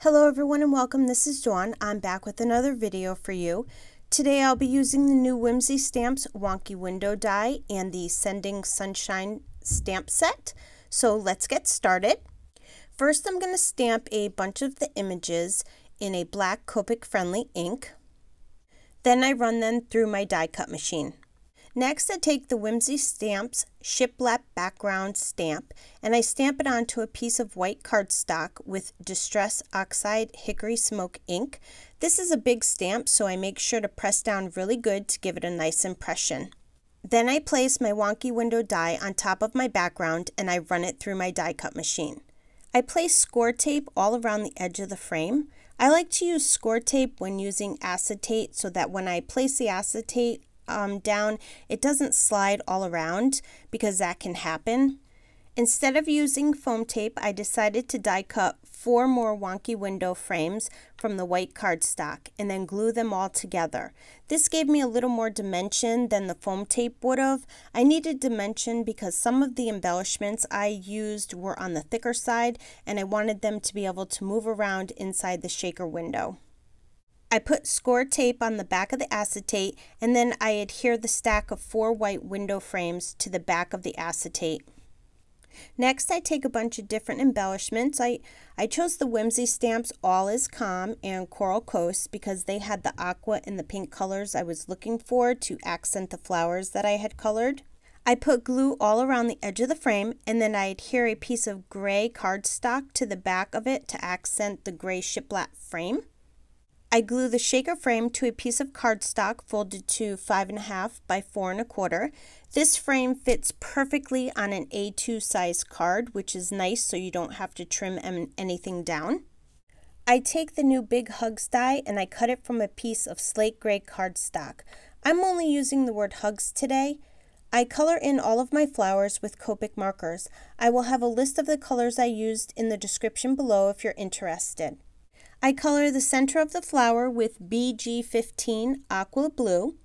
Hello everyone and welcome. This is Dawn. I'm back with another video for you. Today I'll be using the new Whimsy Stamps Wonky window die and the Sending Sunshine stamp set. So let's get started. First I'm going to stamp a bunch of the images in a black Copic friendly ink. Then I run them through my die cut machine. Next I take the Whimsy Stamps Shiplap background stamp and I stamp it onto a piece of white cardstock with Distress Oxide Hickory Smoke ink. This is a big stamp, so I make sure to press down really good to give it a nice impression. Then I place my Wonky window die on top of my background and I run it through my die cut machine. I place score tape all around the edge of the frame. I like to use score tape when using acetate so that when I place the acetate down, it doesn't slide all around because that can happen. Instead of using foam tape, I decided to die cut 4 more Wonky window frames from the white cardstock and then glue them all together. This gave me a little more dimension than the foam tape would have. I needed dimension because some of the embellishments I used were on the thicker side and I wanted them to be able to move around inside the shaker window. I put score tape on the back of the acetate and then I adhere the stack of 4 white window frames to the back of the acetate. Next I take a bunch of different embellishments. I chose the Whimsy Stamps All Is Calm and Coral Coast because they had the aqua and the pink colors I was looking for to accent the flowers that I had colored. I put glue all around the edge of the frame and then I adhere a piece of gray cardstock to the back of it to accent the gray shiplap frame. I glue the shaker frame to a piece of cardstock folded to 5.5 by 4 1/4. This frame fits perfectly on an A2 size card, which is nice so you don't have to trim anything down. I take the new Big Hugs die and I cut it from a piece of slate gray cardstock. I'm only using the word hugs today. I color in all of my flowers with Copic markers. I will have a list of the colors I used in the description below if you're interested. I color the center of the flower with BG15 Aqua Blue.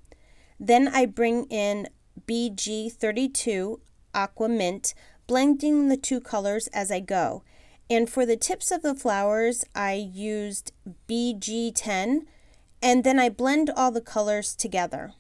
Then I bring in BG32 Aqua Mint, blending the two colors as I go. And for the tips of the flowers, I used BG10, and then I blend all the colors together.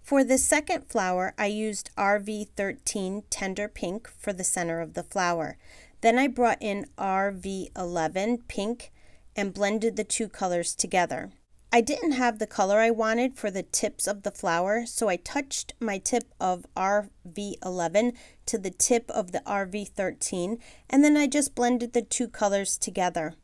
For the second flower, I used RV13 Tender Pink for the center of the flower. Then I brought in RV11 Pink and blended the two colors together. I didn't have the color I wanted for the tips of the flower, so I touched my tip of RV11 to the tip of the RV13, and then I just blended the two colors together.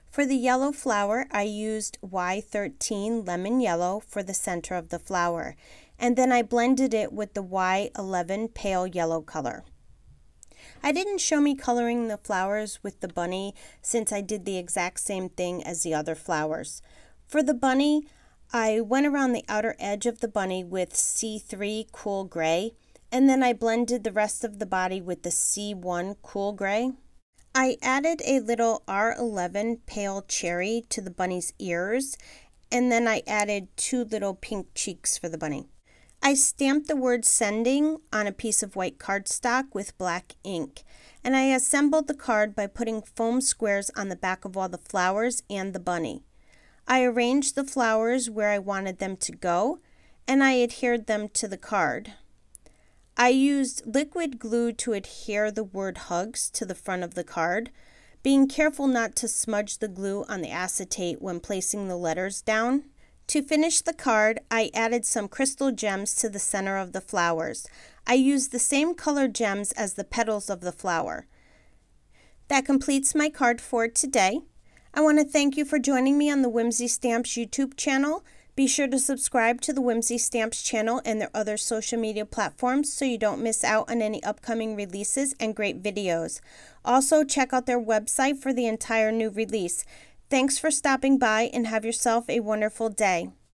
For the yellow flower, I used Y13 Lemon Yellow for the center of the flower, and then I blended it with the Y11 Pale Yellow color. I didn't show me coloring the flowers with the bunny since I did the exact same thing as the other flowers. For the bunny, I went around the outer edge of the bunny with C3 Cool Gray, and then I blended the rest of the body with the C1 Cool Gray. I added a little R11 Pale Cherry to the bunny's ears, and then I added 2 little pink cheeks for the bunny. I stamped the word Sending on a piece of white cardstock with black ink, and I assembled the card by putting foam squares on the back of all the flowers and the bunny. I arranged the flowers where I wanted them to go, and I adhered them to the card. I used liquid glue to adhere the word Hugs to the front of the card, being careful not to smudge the glue on the acetate when placing the letters down. To finish the card, I added some crystal gems to the center of the flowers. I used the same color gems as the petals of the flower. That completes my card for today. I want to thank you for joining me on the Whimsy Stamps YouTube channel. Be sure to subscribe to the Whimsy Stamps channel and their other social media platforms so you don't miss out on any upcoming releases and great videos. Also, check out their website for the entire new release. Thanks for stopping by and have yourself a wonderful day.